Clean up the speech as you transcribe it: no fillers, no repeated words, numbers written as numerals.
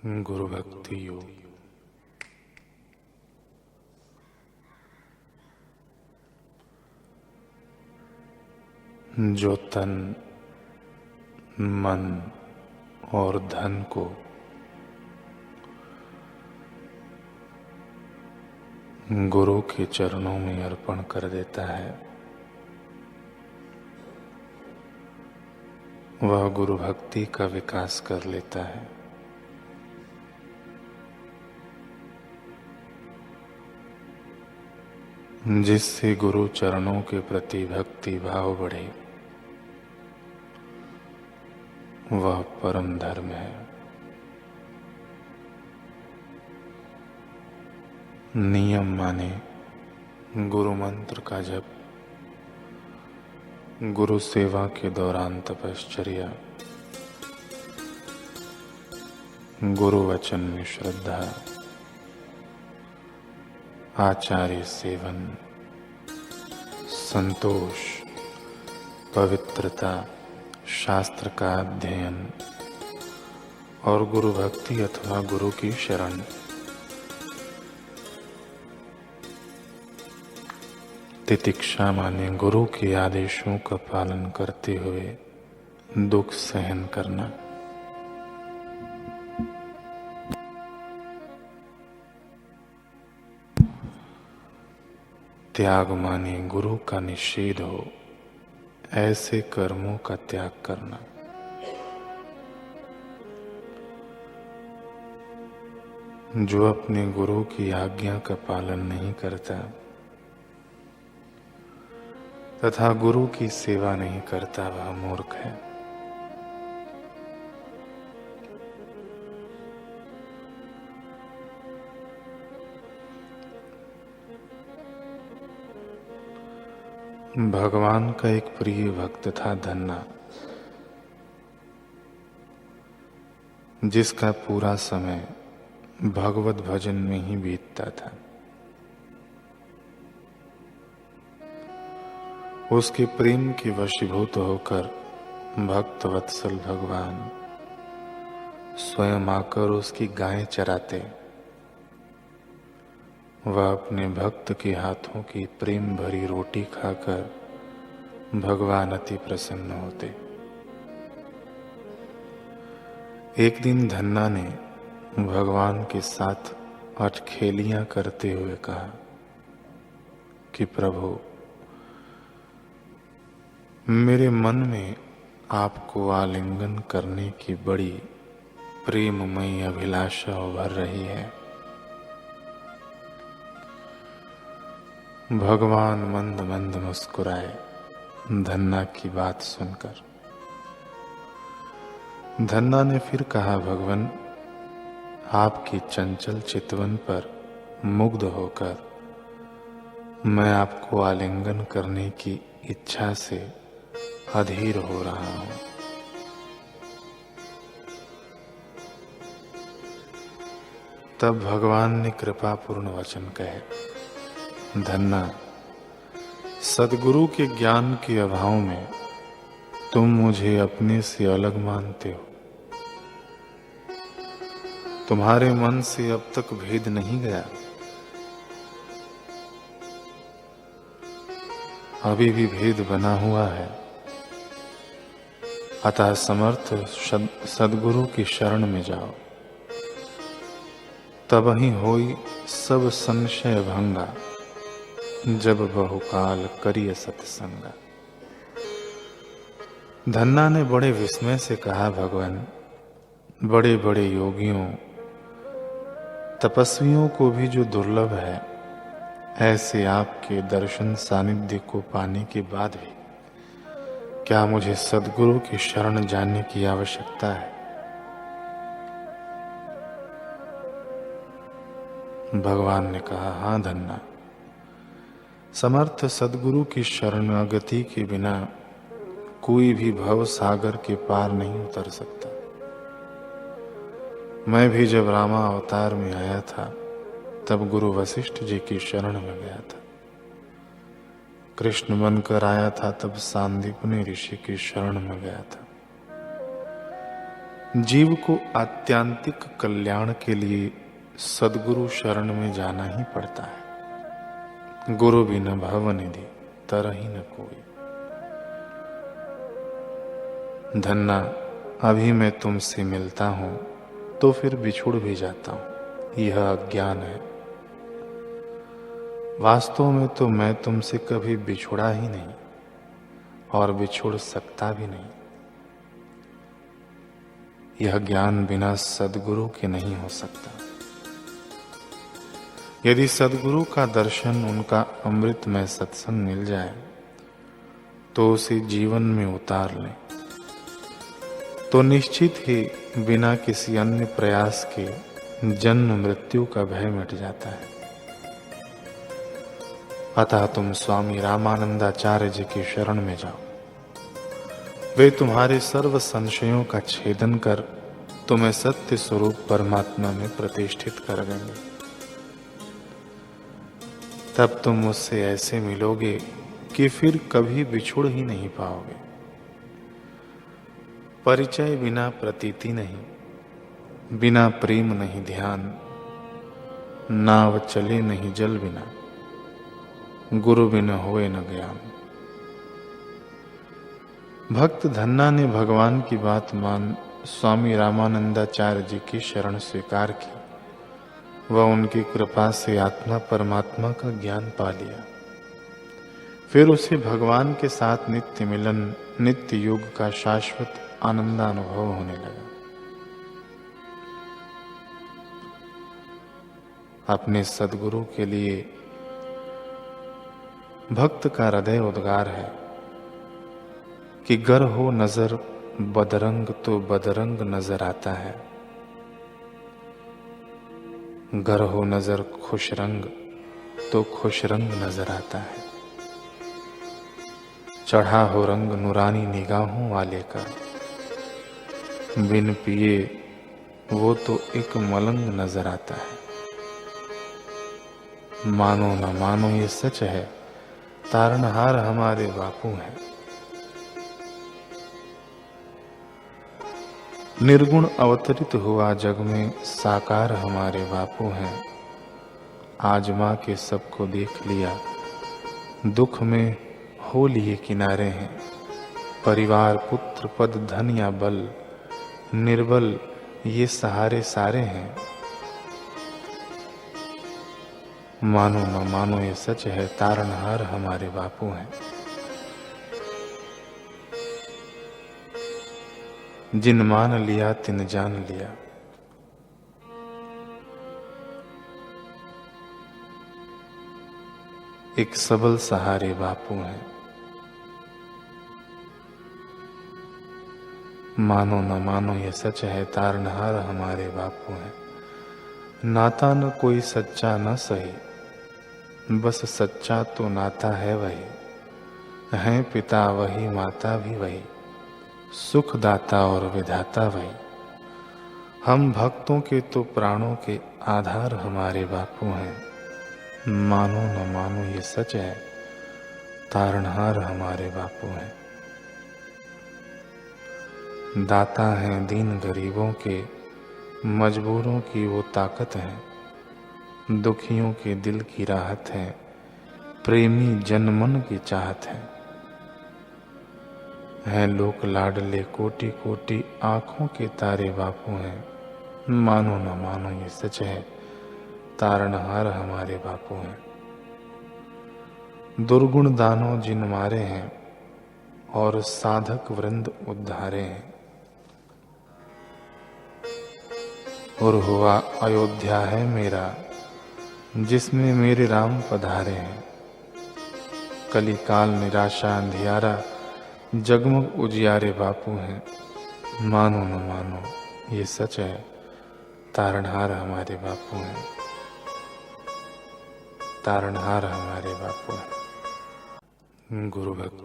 गुरु भक्ति योग। जो तन, मन और धन को गुरु के चरणों में अर्पण कर देता है, वह गुरु भक्ति का विकास कर लेता है। जिससे गुरु चरणों के प्रति भक्ति भाव बढ़े, वह परम धर्म है। नियम माने गुरु मंत्र का जप, गुरु सेवा के दौरान तपश्चर्या, गुरु वचन में श्रद्धा, आचार्य सेवन, संतोष, पवित्रता, शास्त्र का अध्ययन और गुरु भक्ति अथवा गुरु की शरण। तितिक्षा माने गुरु के आदेशों का पालन करते हुए दुख सहन करना। त्याग माने गुरु का निषेध हो, ऐसे कर्मों का त्याग करना। जो अपने गुरु की आज्ञा का पालन नहीं करता तथा गुरु की सेवा नहीं करता, वह मूर्ख है। भगवान का एक प्रिय भक्त था धन्ना, जिसका पूरा समय भगवत भजन में ही बीतता था। उसके प्रेम के वशीभूत होकर भक्त वत्सल भगवान स्वयं आकर उसकी गायें चराते। वह अपने भक्त के हाथों की प्रेम भरी रोटी खाकर भगवान अति प्रसन्न होते। एक दिन धन्ना ने भगवान के साथ अटखेलियां करते हुए कहा कि प्रभु, मेरे मन में आपको आलिंगन करने की बड़ी प्रेममयी अभिलाषा उभर रही है। भगवान मंद मंद मुस्कुराए धन्ना की बात सुनकर। धन्ना ने फिर कहा, भगवान, आपकी चंचल चितवन पर मुग्ध होकर मैं आपको आलिंगन करने की इच्छा से अधीर हो रहा हूं। तब भगवान ने कृपापूर्ण वचन कहे, धन्ना, सद्गुरु के ज्ञान के अभाव में तुम मुझे अपने से अलग मानते हो। तुम्हारे मन से अब तक भेद नहीं गया। अभी भी भेद बना हुआ है। अतः समर्थ सद्गुरु की शरण में जाओ, तब ही होई सब संशय भंगा, जब बहुकाल करिय सत्संगा। धन्ना ने बड़े विस्मय से कहा, भगवान, बड़े बड़े योगियों, तपस्वियों को भी जो दुर्लभ है, ऐसे आपके दर्शन सानिध्य को पाने के बाद भी क्या मुझे सद्गुरु की शरण जाने की आवश्यकता है? भगवान ने कहा, हाँ धन्ना, समर्थ सद्गुरु की शरणागति के बिना कोई भी भव सागर के पार नहीं उतर सकता। मैं भी जब रामा अवतार में आया था, तब गुरु वशिष्ठ जी की शरण में गया था। कृष्ण बनकर आया था, तब सांदीपनि ऋषि की शरण में गया था। जीव को आत्यांतिक कल्याण के लिए सद्गुरु शरण में जाना ही पड़ता है। गुरु बिन भवनिधि तरहि न कोई। धन्ना, अभी मैं तुमसे मिलता हूं तो फिर बिछुड़ भी जाता हूं, यह अज्ञान है। वास्तव में तो मैं तुमसे कभी बिछुड़ा ही नहीं और बिछुड़ सकता भी नहीं। यह ज्ञान बिना सद्गुरु के नहीं हो सकता। यदि सद्गुरु का दर्शन, उनका अमृतमय सत्संग मिल जाए तो उसे जीवन में उतार लें तो निश्चित ही बिना किसी अन्य प्रयास के जन्म मृत्यु का भय मिट जाता है। अतः तुम स्वामी रामानंदाचार्य जी की शरण में जाओ। वे तुम्हारे सर्व संशयों का छेदन कर तुम्हें सत्य स्वरूप परमात्मा में प्रतिष्ठित कर देंगे। तब तुम मुझसे ऐसे मिलोगे कि फिर कभी बिछुड़ ही नहीं पाओगे। परिचय बिना प्रतीति नहीं, बिना प्रेम नहीं ध्यान, नाव चले नहीं जल बिना, गुरु बिन होए न ज्ञान। भक्त धन्ना ने भगवान की बात मान स्वामी रामानंदाचार्य जी की शरण स्वीकार की। वह उनकी कृपा से आत्मा परमात्मा का ज्ञान पा लिया। फिर उसे भगवान के साथ नित्य मिलन, नित्य योग का शाश्वत आनंदानुभव होने लगा। अपने सद्गुरु के लिए भक्त का हृदय उद्गार है कि गर हो नजर बदरंग तो बदरंग नजर आता है, गर हो नजर खुश रंग तो खुश रंग नजर आता है। चढ़ा हो रंग नूरानी निगाहों वाले का, बिन पिए वो तो एक मलंग नजर आता है। मानो न मानो ये सच है, तारणहार हमारे बापू हैं। निर्गुण अवतरित हुआ जग में साकार हमारे बापू हैं। आजमा के सबको देख लिया, दुख में हो लिए किनारे हैं। परिवार पुत्र पद धन या बल, निर्बल ये सहारे सारे हैं। मानो न मानो ये सच है, तारणहार हमारे बापू हैं। जिन मान लिया तिन जान लिया। एक सबल सहारे बापू हैं। मानो न मानो ये सच है, तारणहार हमारे बापू हैं। नाता न कोई सच्चा न सही, बस सच्चा तो नाता है वही। हैं पिता वही, माता भी वही, सुख दाता और विधाता वही। हम भक्तों के तो प्राणों के आधार हमारे बापू हैं। मानो न मानो ये सच है, तारणहार हमारे बापू हैं। दाता हैं दीन गरीबों के, मजबूरों की वो ताकत है। दुखियों के दिल की राहत है, प्रेमी जन मन की चाहत है। हैं लोक लाडले कोटि कोटि, आंखों के तारे बापू हैं। मानो न मानो ये सच है, तारणहार हमारे बापू हैं। दुर्गुण दानों जिन मारे हैं और साधक वृंद उद्धारे हैं। और हुआ अयोध्या है मेरा, जिसमें मेरे राम पधारे हैं। कलिकाल निराशा अंधियारा, जगमग उजियारे बापू हैं। मानो न मानो ये सच है, तारणहार हमारे बापू हैं। तारणहार हमारे बापू हैं। गुरु भक्त